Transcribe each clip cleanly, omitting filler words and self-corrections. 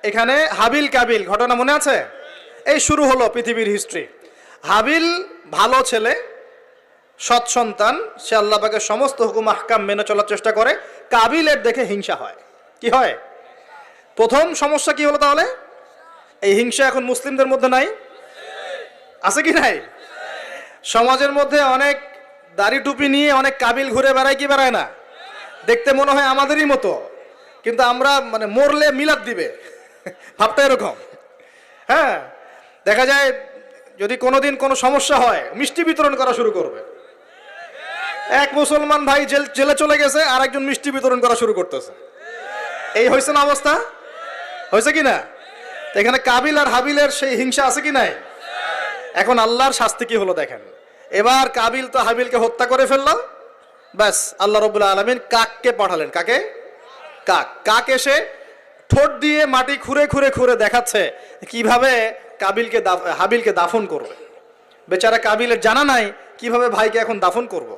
এখানে হাবিল কাবিল ঘটনা মনে আছে? এই শুরু হলো পৃথিবীর হিস্ট্রি। হাবিল ভালো ছেলে, সৎ সন্তান, সে আল্লাহ পাকের সমস্ত হুকুম আহকাম মেনে চলার চেষ্টা করে। কাবিলের দেখে হিংসা হয়। কি হয়? প্রথম সমস্যা কি হলো তাহলে? এই হিংসা এখন মুসলিমদের মধ্যে নাই? আছে কি নাই? সমাজের মধ্যে অনেক দাড়ি টুপি নিয়ে অনেক কাবিল ঘুরে বেড়ায়, কি বেড়ায় না? দেখতে মনে হয় আমাদেরই মতো, কিন্তু আমরা মানে মরলে মিলাদ দিবে, ভাবটা এরকম। হ্যাঁ, দেখা যায় যদি কোনোদিন কোনো সমস্যা হয় মিষ্টি বিতরণ করা শুরু করবে। এক মুসলমান ভাই জেলে চলে গেছে, আর একজন মিষ্টি বিতরণ করা শুরু করতেছে। এই হয়েছে না অবস্থা? হয়েছে কি না? এখানে কাবিল আর হাবিলের সেই হিংসা আছে কি নাই? এখন আল্লাহর শাস্তি কি হলো দেখেন। এবার কাবিল তো হাবিলকে হত্যা করে ফেলল। ব্যাস, আল্লাহ রাব্বুল আলামিন কাককে পাঠালেন। কাকে? কাক এসে ঠোঁট দিয়ে মাটি খুঁড়ে খুঁড়ে খুঁড়ে দেখাচ্ছে কিভাবে হাবিলকে দাফন করবে। বেচারা কাবিলের জানা নাই কিভাবে ভাইকে এখন দাফন করব।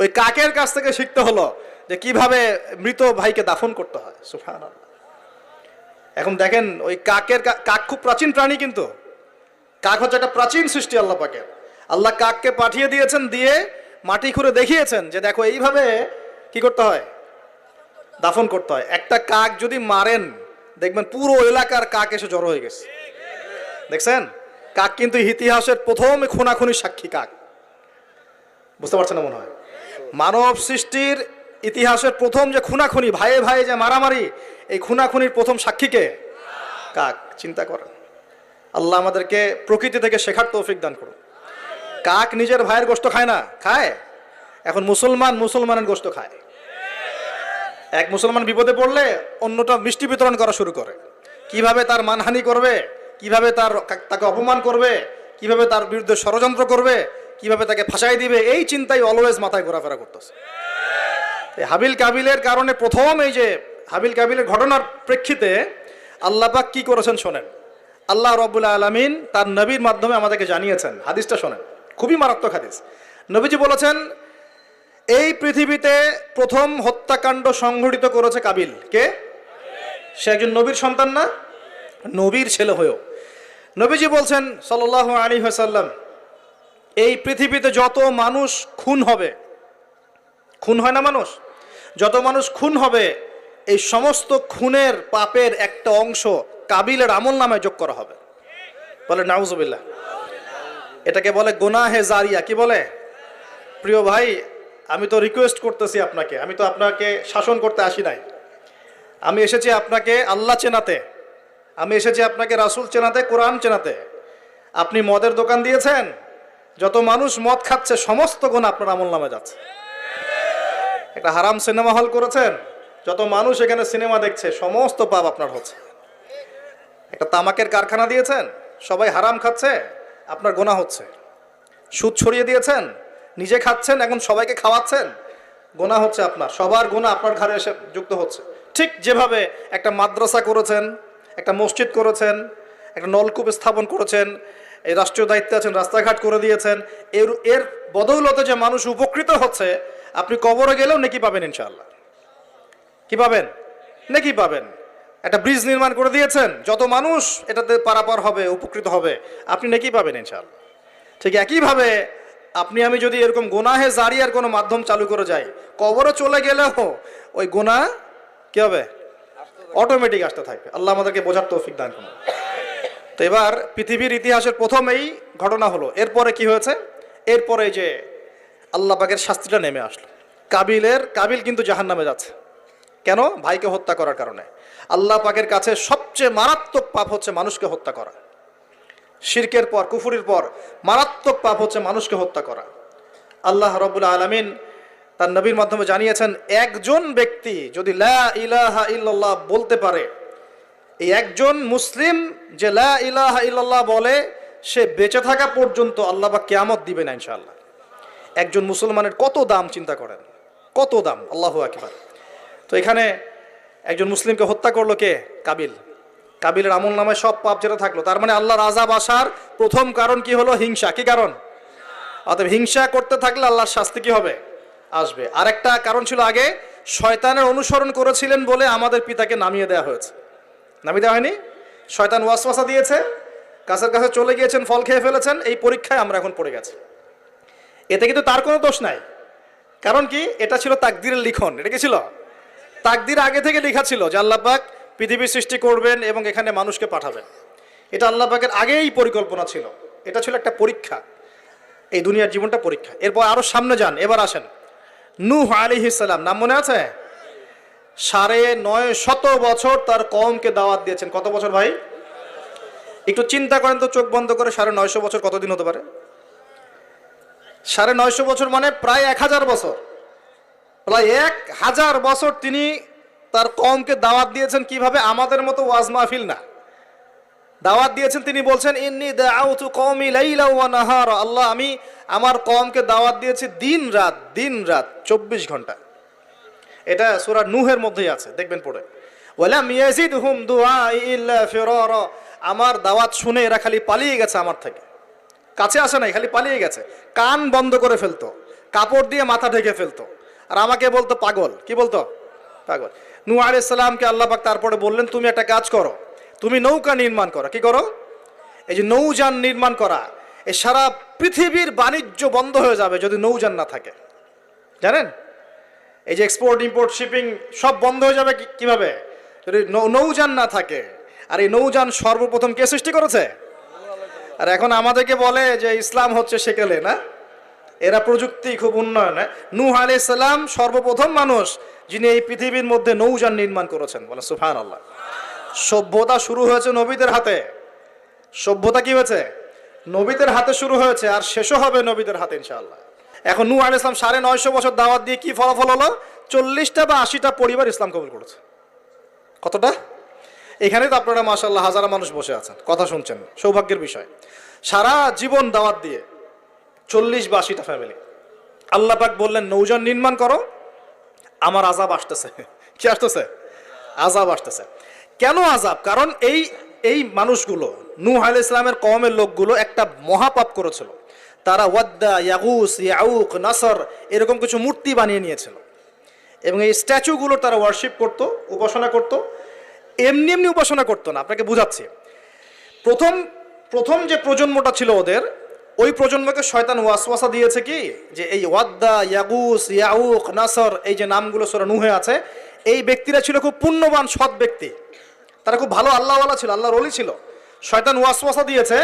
ওই কাকের কাছ থেকে শিখতে হলো যে কিভাবে মৃত ভাইকে দাফন করতে হয়। সুবহানাল্লাহ। এখন দেখেন ওই কাক খুব প্রাচীন প্রাণী, কিন্তু কাক হচ্ছে একটা প্রাচীন সৃষ্টি আল্লাহ পাকের। আল্লাহ কাককে পাঠিয়ে দিয়েছেন, দিয়ে মাটি খুঁড়ে দেখিয়েছেন যে দেখো এইভাবে কি করতে হয়, দাফন করতে হয়। একটা কাক যদি মারেন দেখবেন পুরো এলাকার কাক এসে জড়ো হয়ে গেছে। দেখছেন? কাক কিন্তু ইতিহাসের প্রথম খুনাখুনির সাক্ষী কাক। বুঝতে পারছেন না মনে হয়? মানব সৃষ্টির ইতিহাসের প্রথম যে খুনাখুনি, ভাইয়ে ভাইয়ে যে মারামারি, এই খুনাখুনির প্রথম সাক্ষীকে কাক। চিন্তা করেন। আল্লাহ আমাদেরকে প্রকৃতি থেকে শেখার তৌফিক দান করুন। কাক নিজের ভাইয়ের গোশত খায় না? খায়। এখন মুসলমানের গোশত খায়। এক মুসলমান বিপদে পড়লে অন্যটা মিষ্টি বিতরণ করা শুরু করে। কিভাবে তার মানহানি করবে, কিভাবে তাকে অপমান করবে, কিভাবে তার বিরুদ্ধে ষড়যন্ত্র করবে, কিভাবে তাকে ফাঁসাই দিবে, এই চিন্তাই অলওয়েজ মাথায় ঘোরাফেরা করতেছে। হাবিল কাবিলের কারণে প্রথম এই যে হাবিল কাবিলের ঘটনার প্রেক্ষিতে আল্লাহ পাক কি করেছেন শোনেন। আল্লাহ রাব্বুল আলামিন তার নবীর মাধ্যমে আমাদেরকে জানিয়েছেন। হাদিসটা শোনেন, খুবই মারাত্মক হাদিস। নবীজি বলেছেন, এই পৃথিবীতে প্রথম হত্যাকাণ্ড সংঘটিত করেছে কাবিল। কে? সে একজন নবীর সন্তান না? নবীর ছেলে হয়েও। নবীজি বলছেন সাল্লাল্লাহু আলাইহি ওয়াসাল্লাম, এই পৃথিবীতে যত মানুষ খুন হবে, খুন হয় না মানুষ, যত মানুষ খুন হবে, এই সমস্ত খুনের পাপের একটা অংশ কাবিলের আমল নামায় যোগ করা হবে। বলে নাউজুবিল্লাহ। এটাকে বলে গুনাহে জারিয়া। কি বলে? প্রিয় ভাই, আমি তো রিকোয়েস্ট করতেছি আপনাকে, আমি তো আপনাকে শাসন করতে আসি নাই। আমি এসেছি আপনাকে আল্লাহ চেনাতে, আমি এসেছি আপনাকে রাসূল চেনাতে, কোরআন চেনাতে। আপনি মদের দোকান দিয়েছেন, যত মানুষ মদ খাচ্ছে সমস্ত গুনাহ আপনার আমল নামে যাচ্ছে। একটা হারাম সিনেমা হল করেছেন, যত মানুষ এখানে সিনেমা দেখছে সমস্ত পাপ আপনার হচ্ছে। একটা তামাকের কারখানা দিয়েছেন, সবাই হারাম খাচ্ছে, আপনার গুনাহ হচ্ছে। সুদ ছড়িয়ে দিয়েছেন, নিজে খাচ্ছেন, এখন সবাইকে খাওয়াচ্ছেন, গুনাহ হচ্ছে আপনার। সবার গুনাহ আপনার ঘাড়ে এসে যুক্ত হচ্ছে। ঠিক যেভাবে একটা মাদ্রাসা করেছেন, একটা মসজিদ করেছেন, একটা নলকূপ স্থাপন করেছেন, এই রাষ্ট্রীয় দায়িত্বে আছেন, রাস্তাঘাট করে দিয়েছেন, এর বদৌলতে যে মানুষ উপকৃত হচ্ছে, আপনি কবরে গেলেও নেকি পাবেন ইনশাআল্লাহ। কি পাবেন? নেকি পাবেন। একটা ব্রিজ নির্মাণ করে দিয়েছেন, যত মানুষ এটাতে পারাপার হবে, উপকৃত হবে, আপনি নেকি পাবেন ইনশাআল্লাহ। ঠিক একইভাবে আপনি আমি যদি এরকম গুনাহে জারিয়ার কোনো মাধ্যম চালু করে যাই, কবরে চলে গেলেও ওই গুনাহ কি হবে? অটোমেটিক আসতে থাকবে। আল্লাহ আমাদেরকে বোঝার তৌফিক দান করুন। তো এবার পৃথিবীর ইতিহাসের প্রথম এই ঘটনা হলো। এরপরে কি হয়েছে? এরপরে যে আল্লাহ পাকের শাস্তিটা নেমে আসলো। কাবিল কিন্তু জাহান্নামে যাচ্ছে। কেন? ভাইকে হত্যা করার কারণে। আল্লাহ পাকের কাছে সবচেয়ে মারাত্মক পাপ হচ্ছে মানুষকে হত্যা করা। শিরকের পর, কুফরির পর মারাত্মক পাপ হচ্ছে মানুষকে হত্যা করা। আল্লাহ রাব্বুল আলামিন তার নবীর মাধ্যমে জানিয়েছেন, একজন ব্যক্তি যদি লা ইলাহা ইল্লাল্লাহ বলতে পারে, এই একজন মুসলিম যে লা ইলাহা ইল্লাল্লাহ বলে, সে বেঁচে থাকা পর্যন্ত আল্লাহ পাক কিয়ামত দিবে না ইনশাআল্লাহ। একজন মুসলমানের কত দাম চিন্তা করেন, কত দাম! আল্লাহু আকবার। তো এখানে একজন মুসলিমকে হত্যা করলো কে? কাবিল। কাবিলের আমল নামায় সব পাপ যেটা থাকলো, তার মানে আল্লাহর আযাব আসার প্রথম কারণ কি হলো? হিংসা। কি কারণ? অতএব হিংসা করতে থাকলে আল্লাহর শাস্তি কি হবে? আসবে। আরেকটা কারণ ছিল, আগে শয়তানের অনুসরণ করেছিলেন বলে আমাদের পিতাকে নামিয়ে দেওয়া হয়েছে। নামিয়ে দেওয়া হয়নি? শয়তান ওয়াসওয়াসা দিয়েছে, গাছের কাছে চলে গিয়েছেন, ফল খেয়ে ফেলেছেন, এই পরীক্ষায় আমরা এখন পড়ে গেছি। এতে কিন্তু তার কোনো দোষ নাই, কারণ কি এটা ছিল তাকদিরের লিখন। এটা কি ছিল? তাকদির আগে থেকে লেখা ছিল যে আল্লাহ পাক পৃথিবী সৃষ্টি করবেন এবং এখানে মানুষকে পাঠাবেন। এটা আল্লাহ পাকের আগেই পরিকল্পনা ছিল। এটা ছিল একটা পরীক্ষা, এই দুনিয়ার জীবনটা পরীক্ষা। এরপর আরো সামনে যান, এবার আসেন নূহ আলাইহিস সালাম, নাম মনে আছে? 950 বছর তার কওমকে দাওয়াত দিয়েছেন। কত বছর ভাই? একটু চিন্তা করেন তো, চোখ বন্ধ করে 950 বছর কতদিন হতে পারে? 950 বছর মানে প্রায় 1000 বছর। প্রায় 1000 বছর তিনি তার কওমকে দাওয়াত দিয়েছেন। কিভাবে? আমাদের মতো ওয়াজ মাহফিল না, দাওয়াত দিয়েছেন। তিনি বলছেন ইন্নী দাআউতু কওমি লাইলা ওয়া নাহারা, আল্লাহ আমি আমার কওমকে দাওয়াত দিয়েছি দিন রাত 24 ঘন্টা। এটা সূরা নূহের মধ্যেই আছে, দেখবেন পড়ে। ওয়ালাম ইয়াজিদহুম দুআই ইল্লা ফিরারা, আমার দাওয়াত শুনে এরা খালি পালিয়ে গেছে আমার থেকে, কাছে আসে নাই, খালি পালিয়ে গেছে। কান বন্ধ করে ফেলতো, কাপড় দিয়ে মাথা ঢেকে ফেলতো, আর আমাকে বলতো পাগল। কি বলতো? পাগল। নূহ আলাইহিস সালামকে আল্লাহ পাক তারপরে বললেন তুমি একটা কাজ করো, তুমি নৌকা নির্মাণ করো। কি করো? এই যে নৌযান নির্মাণ করা, এই সারা পৃথিবীর বাণিজ্য বন্ধ হয়ে যাবে যদি নৌযান না থাকে। জানেন, এই যে এক্সপোর্ট ইম্পোর্ট শিপিং সব বন্ধ হয়ে যাবে কিভাবে? যদি নৌযান না থাকে। আর এই নৌযান সর্বপ্রথম কে সৃষ্টি করেছে? আর এখন আমাদেরকে বলে যে ইসলাম হচ্ছে সেকেলে, না? এরা প্রযুক্তি খুব উন্নয়ন। নূহ আলাইহিস সালাম সর্বপ্রথম মানুষ যিনি এই পৃথিবীর মধ্যে নৌযান নির্মাণ করেছেন। বলে সুবহানাল্লাহ। সভ্যতা শুরু হয়েছে নবীদের হাতে। সভ্যতা কি হয়েছে? নবীদের হাতে শুরু হয়েছে, আর শেষও হবে নবীদের হাতে ইনশাআল্লাহ। এখন নূহ আলাইহিস সালাম 950 বছর দাওয়াত দিয়ে কি ফলাফল হলো? 40টা বা 80টা পরিবার ইসলাম কবুল করেছে। কতটা? এখানেই তো আপনারা মাশাআল্লাহ হাজারা মানুষ বসে আছেন, কথা শুনছেন, সৌভাগ্যের বিষয়। সারা জীবন দাওয়াত দিয়ে 40 বা 80টা ফ্যামিলি। আল্লাহ পাক বললেন নৌযান নির্মাণ করো, আমার আযাব আসতেছে। কি আসতেছে? আযাব আসতেছে। কেন আযাব? কারণ এই মানুষগুলো, নূহ আলাইহিস সালামের কওমের লোকগুলো একটা মহাপাপ করেছিল। তারা ওয়াদ্দা, ইয়াগুস, ইয়াউক, নাসর এরকম কিছু মূর্তি বানিয়ে নিয়েছিল, এবং এই স্ট্যাচুগুলো তারা ওয়ার্শিপ করত, উপাসনা করত। এমনি এমনি উপাসনা করতো না, আপনাকে বুঝাচ্ছি। প্রথম যে প্রজন্মটা ছিল ওদের, ওই প্রজন্মকে শয়তান ওয়াসওয়াসা দিয়েছে কি যে এই ওয়াদ্দা, ইয়াগুস, ইয়াউক, নাসর এই যে নামগুলো সূরা নূহে আছে, এই ব্যক্তিরা ছিল খুব পুণ্যবান সৎ ব্যক্তি, তারা খুব ভালো আল্লাহওয়ালা ছিল, আল্লাহর ওলি ছিল। শয়তান ওয়াসওয়াসা দিয়েছে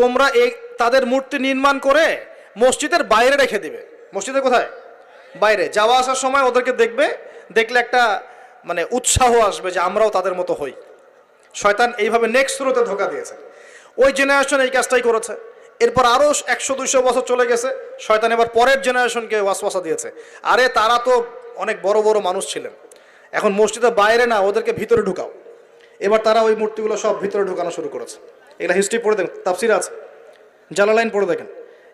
তোমরা এই তাদের মূর্তি নির্মাণ করে মসজিদের বাইরে রেখে দিবে। মসজিদের কোথায়? বাইরে। যাওয়া আসার সময় ওদেরকে দেখলে একটা মানে উৎসাহ আসবে যে আমরাও তাদের মতো হই। শয়তান এইভাবে নেক্সট শুরুতে ধোকা দিয়েছে। ওই জেনারেশন এই কাজটাই করেছে। এরপর আরও 100-200 বছর চলে গেছে, শয়তান এবার পরের জেনারেশনকে ওয়াসওয়াসা দিয়েছে। আরে তারা তো অনেক বড় বড় মানুষ ছিলেন, এখন মসজিদের বাইরে না, ওদেরকে ভিতরে ঢুকাও। এবার তারা ওই মূর্তিগুলো সব ভিতরে ঢুকানো শুরু করেছে। এগুলো হিস্ট্রি পড়ে দেখেন, তাফসির আছে, জালালাইন পড়ে দেখেন,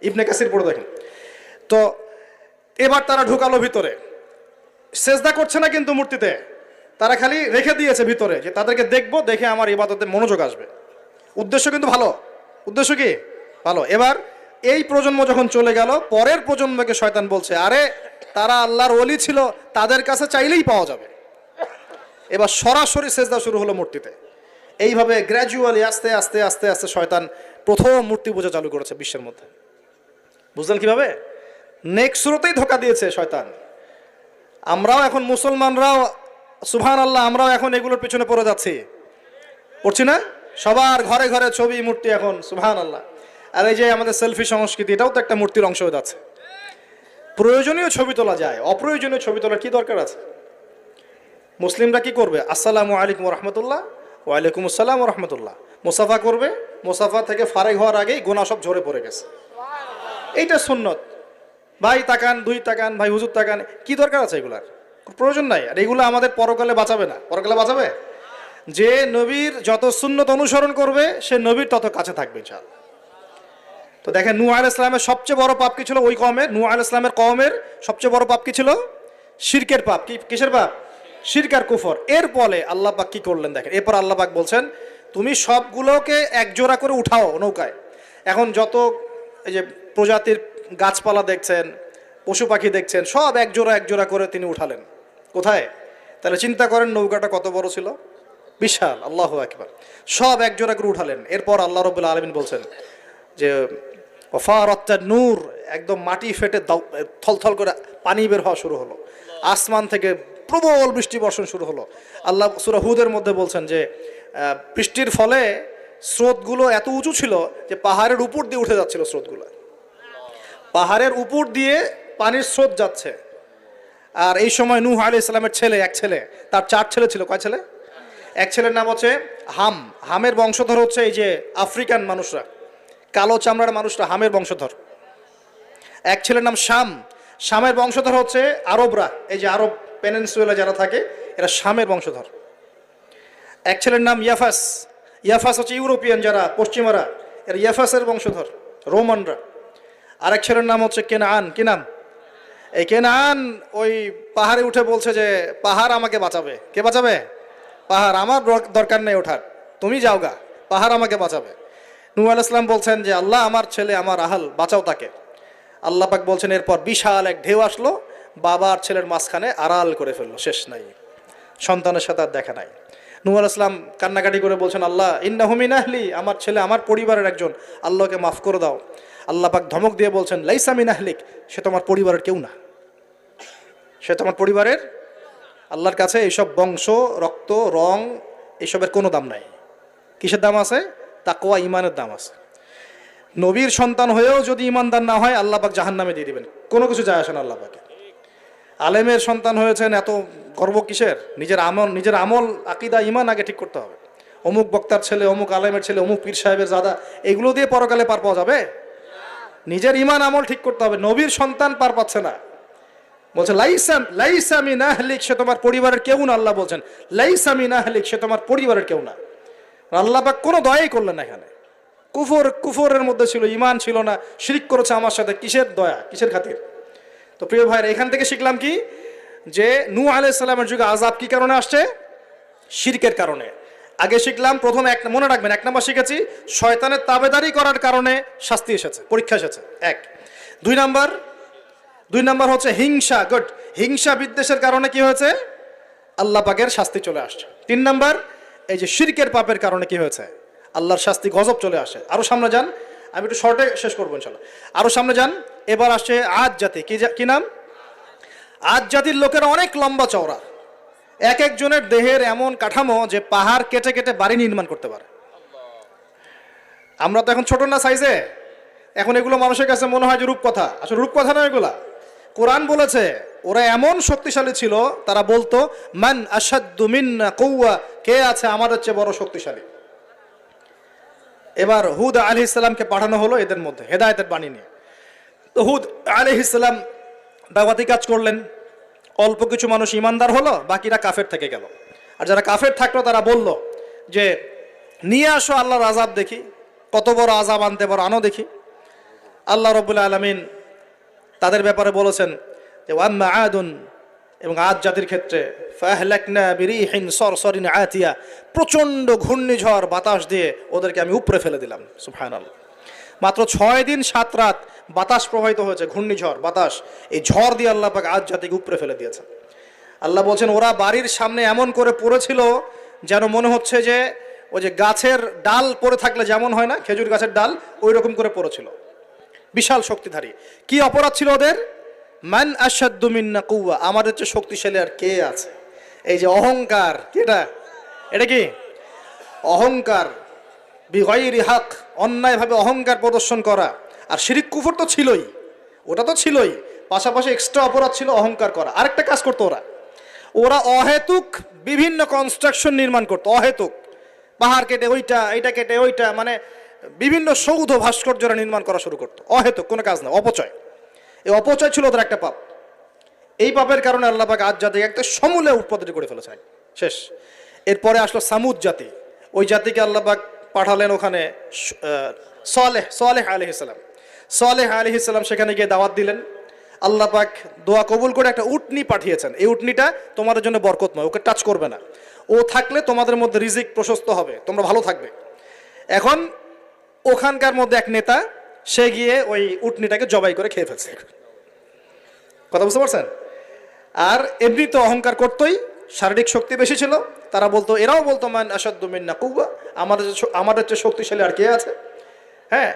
ইবনে কাসির পড়ে দেখেন। তো এবার তারা ঢুকালো ভিতরে, সেজদা করছে না কিন্তু মূর্তিতে, তারা খালি রেখে দিয়েছে ভিতরে যে তাদেরকে দেখবো, দেখে আমার ইবাদতে মনোযোগ আসবে। উদ্দেশ্য কিন্তু ভালো, উদ্দেশ্য কি ভালো। এবার এই প্রজন্ম যখন চলে গেল, পরের প্রজন্মকে শয়তান বলছে আরে তারা আল্লাহর ওলি ছিল, তাদের কাছে চাইলেই পাওয়া যাবে। এবার সরাসরি সেজদা শুরু হলো মূর্তিতে। এইভাবে গ্র্যাজুয়ালি আস্তে আস্তে আস্তে আস্তে শয়তান প্রথম মূর্তি পূজা চালু করেছে বিশ্বের মধ্যে। বুঝলেন কিভাবে? নেক্সট শুরুতেই ধোকা দিয়েছে শয়তান। আমরাও এখন মুসলমানরাও সুবহানাল্লাহ, আমরাও এখন এগুলোর পিছনে পড়ে যাচ্ছি, পড়ছি না? সবার ঘরে ঘরে ছবি মূর্তি এখন, সুবহানাল্লাহ। আর এই যে আমাদের সেলফি সংস্কৃতি, এটাও তো একটা মূর্তির অংশ হয়ে যাচ্ছে। প্রয়োজনীয় ছবি তোলা যায়, অপ্রয়োজনীয় ছবি তোলার কি দরকার আছে? মুসলিমরা কি করবে? আসসালামু আলাইকুম রহমতুল্লাহ, ওয়ালাইকুম আসসালাম রহমতুল্লাহ, মুসাফা করবে। মুসাফা থেকে ফারেক হওয়ার আগেই গোনা সব ঝরে পড়ে গেছে। এইটা সুন্নত। ভাই তাকান, দুই তাকান, ভাই হুজুর তাকান, কি দরকার আছে এগুলার? প্রয়োজন নাই। আর এগুলো আমাদের পরকালে বাঁচাবে না। পরকালে বাঁচাবে? যে নবীর যত সুন্নত অনুসরণ করবে সে নবীর তত কাছে থাকবে ইনশাআল্লাহ। তো দেখেন নূহ আলাইহিস সালামের সবচেয়ে বড় পাপ কি ছিল? ওই কওমের, নূহ আলাইহিস সালামের কওমের সবচেয়ে বড় পাপ কি ছিল? শিরকের পাপ। কিসের পাপ? শিরক আর কুফর। এর ফলে আল্লাহ পাক কি করলেন দেখেন। এরপর আল্লাহ পাক বলছেন তুমি সবগুলোকে একজোড়া করে উঠাও নৌকায়। এখন যত এই যে প্রজাতির গাছপালা দেখছেন, পশু পাখি দেখছেন, সব একজোড়া একজোড়া করে তিনি উঠালেন। কোথায়? তাহলে চিন্তা করেন নৌকাটা কত বড় ছিল। বিশাল, আল্লাহু আকবার। সব একজোড়া করে উঠালেন। এরপর আল্লাহ রাব্বুল আলামিন বলছেন যে ওয়াফারাত নূর, একদম মাটি ফেটে থলথল করে পানি বের হওয়া শুরু হলো, আসমান থেকে প্রবল বৃষ্টি বর্ষণ শুরু হলো। আল্লাহ সূরা হুদের মধ্যে বলছেন যে বৃষ্টির ফলে স্রোতগুলো এত উঁচু ছিল যে পাহাড়ের উপর দিয়ে উঠে যাচ্ছিল স্রোতগুলো, পাহাড়ের উপর দিয়ে পানির স্রোত যাচ্ছে। আর এই সময় নূহ আলাইহিস সালামের এক ছেলে, তার 4 ছেলে ছিল। কয় ছেলে? এক ছেলের নাম হচ্ছে হাম। হামের বংশধর হচ্ছে এই যে আফ্রিকান মানুষরা, কালো চামড়ার মানুষরা হামের বংশধর। এক ছেলের নাম শাম। শামের বংশধর হচ্ছে আরবরা, এই যে আরব পেনিনসুলা যারা থাকে এরা শামের বংশধর। এক ছেলের নাম ইয়াফাস। ইয়াফাস হচ্ছে ইউরোপিয়ান যারা, পশ্চিমারা, এরা ইয়াফাসের বংশধর, রোমানরা। আরেক ছেলের নাম হচ্ছে কেনান। কি নাম? এই কেনান ওই পাহাড়ে উঠে বলছে যে পাহাড় আমাকে বাঁচাবে। কে বাঁচাবে? পাহাড়। আমার দরকার নেই ওঠার, তুমি যাও গা, পাহাড় আমাকে বাঁচাবে। নূহ আলাইহিস সালাম বলছেন যে আল্লাহ, আমার ছেলে, আমার আহাল, বাঁচাও তাকে। আল্লাহ পাক বলছেন এরপর বিশাল এক ঢেউ আসলো, বাবা আর ছেলের মাঝখানে আড়াল করে ফেললো, শেষ নাই, সন্তানের সাথে আর দেখা নাই। নূহ আলাইহিস সালাম কান্নাকাটি করে বলছেন আল্লাহ ইন্নাহু মিন আহলি, আমার ছেলে আমার পরিবারের একজন, আল্লাহকে মাফ করে দাও। আল্লাহ পাক ধমক দিয়ে বলছেন লাইসা মিন আহলিক, সে তোমার পরিবারের কেউ না, সে তোমার পরিবারের। আল্লাহর কাছে এইসব বংশ, রক্ত, রং, এইসবের কোনো দাম নাই। কিসের দাম আছে? তাকওয়া, ইমানের দাম আছে। নবীর সন্তান হয়েও যদি ইমানদার না হয় আল্লাহ পাক জাহান্নামে দিয়ে দিবেন, কোনো কিছু যায় আসে না আল্লাহ পাকে। আলেমের সন্তান হয়েছেন, এত গর্ব কিসের? নিজের আমল, আকীদা, ইমান আগে ঠিক করতে হবে। অমুক বক্তার ছেলে, অমুক আলেমের ছেলে, অমুক পীর সাহেবের জাদা, এগুলো দিয়ে পরকালে পার পাওয়া যাবে? নিজের ইমান আমল ঠিক করতে হবে। নবীর সন্তান পার পাচ্ছে না, বলছে লাইসা মিন আহলিক, সে তোমার পরিবারের কেউ না। আল্লাহ বলছেন লাইসা মিন আহলিক, সে তোমার পরিবারের কেউ না। আল্লাহ পাক কোনো দয়াই করলেন না এখানে। কুফরের মধ্যে ছিল, ইমান ছিল না, শিরক করেছে আমার সাথে, কিসের দয়া, কিসের খাতির? তো প্রিয় ভাইরা, এখান থেকে শিখলাম কি, যে নূহ আলাইহিস সালামের যুগে আযাব কি কারণে আসছে? শিরকের কারণে। আগে শিখলাম, প্রথমে মনে রাখবেন, 1 নম্বর শিখেছি শয়তানের তাবেদারি করার কারণে শাস্তি এসেছে, পরীক্ষা এসেছে, 1। 2 নম্বর হচ্ছে হিংসা, হিংসা বিদ্বেষের কারণে কি হয়েছে? আল্লাহ পাকের শাস্তি চলে আসছে। 3 নম্বর, এই যে শিরকের পাপের কারণে কি হয়েছে? আল্লাহর শাস্তি, গজব চলে আসে। আরো সামনে যান, আমি একটু শর্টে শেষ করবো ইনশাল্লাহ। আরো সামনে যান, এবার আসছে আদ জাতি। কি নাম? আদ জাতির লোকেরা অনেক লম্বা চওড়া, এক একজনের দেহের এমন কাঠামো যে পাহাড় কেটে কেটে বাড়ি নির্মাণ করতে পারে। আমরা তো এখন ছোট না সাইজে, এখন এগুলো মানুষের কাছে মনে হয় যে রূপকথা, আসলে রূপকথা নয় এগুলা। কোরআন বলেছে ওরা এমন শক্তিশালী ছিল, তারা বলতো মান আশাদ্দু মিন্না কুওয়া, কে আছে আমাদের চেয়ে বড় শক্তিশালী। এবার হুদ আলাইহিস সালামকে পাঠানো হলো এদের মধ্যে হেদায়েতের বাণী নিয়ে। তো হুদ আলাইহিস সালাম দাওয়াতি কাজ করলেন, অল্প কিছু মানুষ ইমানদার হলো, বাকিরা কাফের থেকে গেল। আর যারা কাফের থাকলো তারা বলল যে নিয়ে আসো আল্লাহর আযাব দেখি, কত বড় আযাব আনতে পারো, আনো দেখি। আল্লাহ রাব্বুল আলামিন তাদের ব্যাপারে বলেছেন যে ওয়াম্মা আদুন, এবং আদ জাতির ক্ষেত্রে ফাহলাকনা বিরিহিন সরসরিন আতিয়া, প্রচণ্ড ঘূর্ণিঝড় বাতাস দিয়ে ওদেরকে আমি উপরে ফেলে দিলাম। সুবহানাল্লাহ। মাত্র 6 দিন 7 রাত বাতাস প্রবাহিত হয়েছে, ঘূর্ণিঝড় বাতাস, এই ঝড় দিয়ে আল্লাহ পাক আদ জাতিকে উপরে ফেলে দিয়েছেন। আল্লাহ বলছেন ওরা বাড়ির সামনে এমন করে পড়েছিল যেন মনে হচ্ছে যে ওই যে গাছের ডাল পড়ে থাকলে যেমন হয় না, খেজুর গাছের ডাল, ওই রকম করে পড়েছিল। বিশাল শক্তিধারী। কি অপরাধ ছিল ওদের? মান আশাদ্দু মিন্না কুওয়া, আমাদের চেয়ে শক্তিশালী আর কে আছে? এই যে অহংকার, এটা কি অহংকার, বিগাইরি হক, অন্যায়ভাবে অহংকার প্রদর্শন করা। আর শিরক কুফর তো ছিলই, ওটা তো ছিলই, পাশাপাশি এক্সট্রা অপরাধ ছিল অহংকার করা। আরেকটা কাজ করতো ওরা অহেতুক বিভিন্ন কনস্ট্রাকশন নির্মাণ করতো, অহেতুক পাহাড় কেটে ওইটা, এইটা কেটে ওইটা, মানে বিভিন্ন সৌধ ভাস্কর্যরা নির্মাণ করা শুরু করতো, অহেতুক কোনো কাজ না, অপচয়। এই অপচয় ছিল ওদের একটা পাপ। এই পাপের কারণে আল্লাহ পাক আদ জাতিকে একটা সমূলে উৎপাদন করে ফেলেছে, শেষ। এরপরে আসলো সামুদ জাতি। ওই জাতিকে আল্লাহ পাক পাঠালেন ওখানে সালেহ আলাইহিস সালাম। সালেহ আলাইহিস সালাম সেখানে গিয়ে দাওয়াত দিলেন। আল্লাহ পাক দোয়া কবুল করে একটা উটনি পাঠিয়েছেন। এই উটনিটা তোমাদের জন্য বরকতময়, ওকে টাচ করবে না, ও থাকলে তোমাদের মধ্যে রিজিক প্রশস্ত হবে, তোমরা ভালো থাকবে। এখন ওখানকার মধ্যে এক নেতা, সে গিয়ে ওই উটনিটাকে জবাই করে খেয়ে ফেলছে। কথা বুঝতে পারছেন? আর এমনি তো অহংকার করতোই, শারীরিক শক্তি বেশি ছিল, তারা বলতো, এরাও বলতো মান আসাদ্দু মিন্না কুওয়া, আমাদের চেয়ে শক্তিশালী আর কে আছে। হ্যাঁ,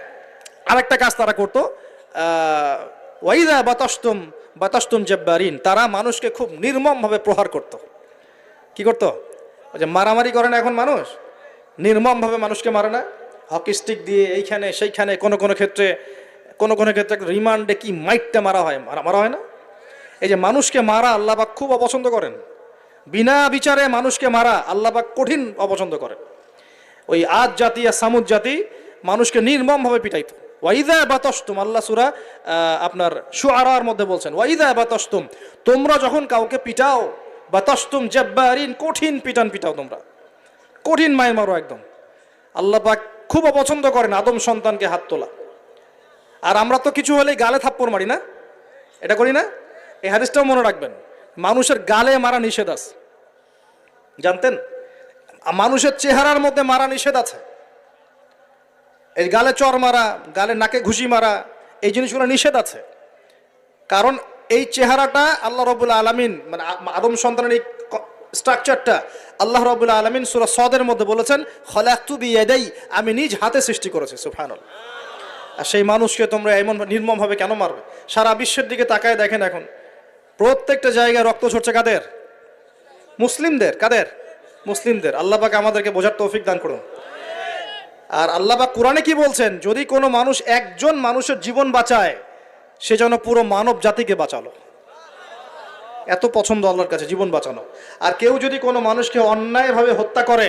আরেকটা কাজ তারা করতো, ওয়াইদা বাতাসতুম জাব্বারিন, তারা মানুষকে খুব নির্মমভাবে প্রহার করত। কি করতো? ওই যে মারামারি করে না এখন মানুষ, নির্মমভাবে মানুষকে মারে না, হকি স্টিক দিয়ে এইখানে সেইখানে, কোনো কোনো ক্ষেত্রে রিমান্ডে কি মাইটটা মারা হয় না। এই যে মানুষকে মারা আল্লাহ পাক খুব অপছন্দ করেন, বিনা বিচারে মানুষকে মারা আল্লাহ পাক কঠিন অপছন্দ করেন। ওই আদ জাতি আর সামুদ জাতি মানুষকে নির্মমভাবে পিটাইতো। ওয়াইদা বাতাসতুম, আল্লাহ সূরা আপনার শুআরার মধ্যে বলছেন, ওয়াইদা বাতাসতুম, তোমরা যখন কাউকে পিটাও, বাতাসতুম জাব্বারিন, কঠিন পিটাও তোমরা, কঠিন মায়ের মারো একদম। আল্লাহ পাক খুব অপছন্দ করেন আদম সন্তানকে হাত তোলা। আর আমরা তো কিছু হলেই গালে থাপ্পড় মারি না, এটা করি না? এই হাদিসটাও মনে রাখবেন, মানুষের গালে মারা নিষেধ আছে, জানতেন? মানুষের চেহারার মধ্যে মারা নিষেধ আছে। এই গালে চর মারা, গালে নাকে ঘুষি মারা, এই জিনিসগুলো নিষেধ আছে। কারণ এই চেহারাটা আল্লাহ রাব্বুল আলামিন, মানে আদম সন্তানের এই স্ট্রাকচারটা আল্লাহ রাব্বুল আলামিন সূরা সদের মধ্যে বলেছেন, খলাকতু বিয়াদাই, আমি নিজ হাতে সৃষ্টি করেছি। সুবহানাল্লাহ। আর সেই মানুষকে তোমরা এমন নির্মমভাবে কেন মারবে? সারা বিশ্বের দিকে তাকায় দেখেন, এখন প্রত্যেকটা জায়গায় রক্ত ঝরছে কাদের? মুসলিমদের। কাদের? মুসলিমদের। আল্লাহ পাক আমাদেরকে বোঝার তৌফিক দান করুন। আর আল্লাহ পাক কোরআনে কি বলছেন? যদি কোনো মানুষ একজন মানুষের জীবন বাঁচায়, সে যেন পুরো মানব জাতিকে বাঁচালো। এত পছন্দ আল্লাহর কাছে জীবন বাঁচানো। আর কেউ যদি কোনো মানুষকে অন্যায়ভাবে হত্যা করে,